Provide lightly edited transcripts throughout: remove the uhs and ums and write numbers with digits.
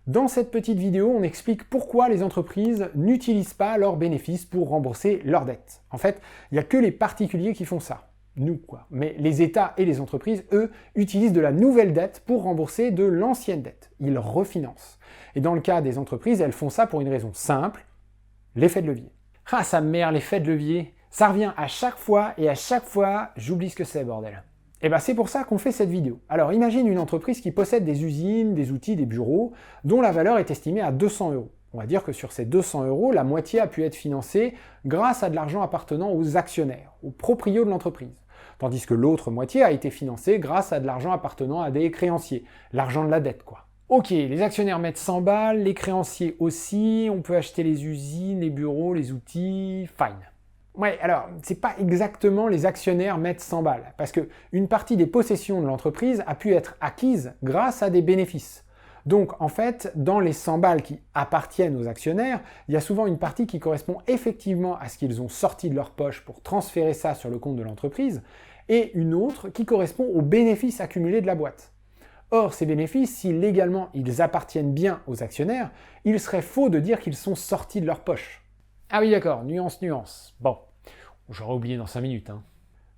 Dans cette petite vidéo, on explique pourquoi les entreprises n'utilisent pas leurs bénéfices pour rembourser leurs dettes. En fait, il n'y a que les particuliers qui font ça. Nous, quoi. Mais les États et les entreprises, eux, utilisent de la nouvelle dette pour rembourser de l'ancienne dette. Ils refinancent. Et dans le cas des entreprises, elles font ça pour une raison simple, l'effet de levier. Ah, ça merde, l'effet de levier. Ça revient à chaque fois, et à chaque fois, j'oublie ce que c'est, bordel. Et bien c'est pour ça qu'on fait cette vidéo. Alors imagine une entreprise qui possède des usines, des outils, des bureaux, dont la valeur est estimée à 200 €. On va dire que sur ces 200 €, la moitié a pu être financée grâce à de l'argent appartenant aux actionnaires, aux proprios de l'entreprise. Tandis que l'autre moitié a été financée grâce à de l'argent appartenant à des créanciers, l'argent de la dette quoi. Ok, les actionnaires mettent 100 balles, les créanciers aussi, on peut acheter les usines, les bureaux, les outils, fine. Ouais, alors, c'est pas exactement les actionnaires mettent 100 balles, parce que une partie des possessions de l'entreprise a pu être acquise grâce à des bénéfices. Donc, en fait, dans les 100 balles qui appartiennent aux actionnaires, il y a souvent une partie qui correspond effectivement à ce qu'ils ont sorti de leur poche pour transférer ça sur le compte de l'entreprise, et une autre qui correspond aux bénéfices accumulés de la boîte. Or, ces bénéfices, si légalement ils appartiennent bien aux actionnaires, il serait faux de dire qu'ils sont sortis de leur poche. Ah oui d'accord, nuance. Bon, j'aurais oublié dans 5 minutes.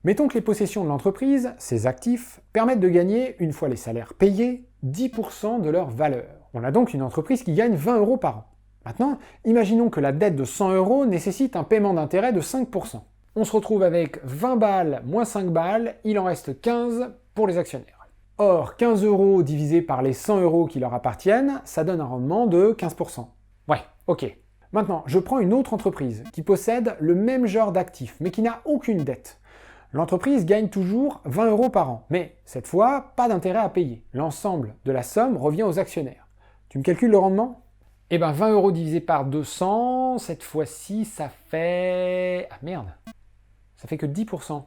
Mettons que les possessions de l'entreprise, ses actifs, permettent de gagner, une fois les salaires payés, 10% de leur valeur. On a donc une entreprise qui gagne 20 € par an. Maintenant, imaginons que la dette de 100 € nécessite un paiement d'intérêt de 5%. On se retrouve avec 20 balles moins 5 balles, il en reste 15 pour les actionnaires. Or, 15 € divisé par les 100 € qui leur appartiennent, ça donne un rendement de 15%. Ouais, ok. Maintenant, je prends une autre entreprise qui possède le même genre d'actifs, mais qui n'a aucune dette. L'entreprise gagne toujours 20 € par an, mais cette fois, pas d'intérêt à payer. L'ensemble de la somme revient aux actionnaires. Tu me calcules le rendement ? Eh ben 20 € divisé par 200, cette fois-ci, ça fait... Ah merde, ça fait que 10%.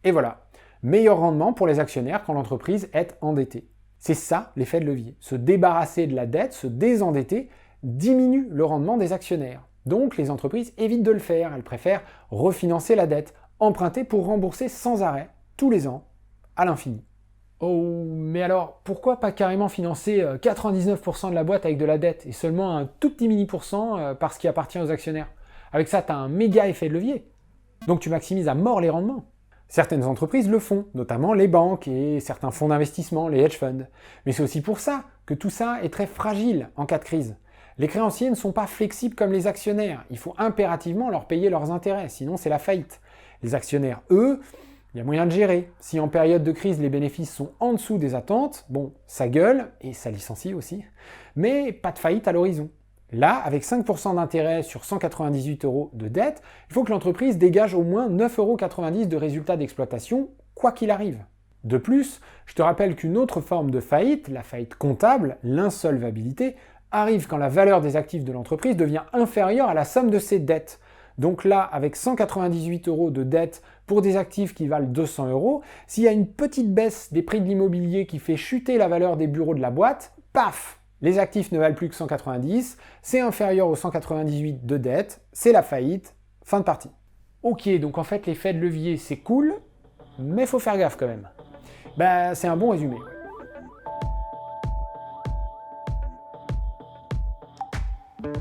Et voilà, meilleur rendement pour les actionnaires quand l'entreprise est endettée. C'est ça l'effet de levier. Se débarrasser de la dette, se désendetter, diminue le rendement des actionnaires. Donc les entreprises évitent de le faire, elles préfèrent refinancer la dette, emprunter pour rembourser sans arrêt, tous les ans, à l'infini. Oh, mais alors, pourquoi pas carrément financer 99% de la boîte avec de la dette et seulement un tout petit mini % par ce qui appartient aux actionnaires? Avec ça, tu as un méga effet de levier. Donc tu maximises à mort les rendements. Certaines entreprises le font, notamment les banques et certains fonds d'investissement, les hedge funds. Mais c'est aussi pour ça que tout ça est très fragile en cas de crise. Les créanciers ne sont pas flexibles comme les actionnaires. Il faut impérativement leur payer leurs intérêts, sinon c'est la faillite. Les actionnaires, eux, il y a moyen de gérer. Si en période de crise, les bénéfices sont en dessous des attentes, bon, ça gueule, et ça licencie aussi, mais pas de faillite à l'horizon. Là, avec 5% d'intérêt sur 198 € de dette, il faut que l'entreprise dégage au moins 9,90 € de résultats d'exploitation, quoi qu'il arrive. De plus, je te rappelle qu'une autre forme de faillite, la faillite comptable, l'insolvabilité, arrive quand la valeur des actifs de l'entreprise devient inférieure à la somme de ses dettes. Donc là, avec 198 € de dette pour des actifs qui valent 200 €, s'il y a une petite baisse des prix de l'immobilier qui fait chuter la valeur des bureaux de la boîte, paf, les actifs ne valent plus que 190, c'est inférieur aux 198 de dette, c'est la faillite, fin de partie. Ok, donc en fait l'effet de levier c'est cool, mais faut faire gaffe quand même. Ben c'est un bon résumé. Ouais.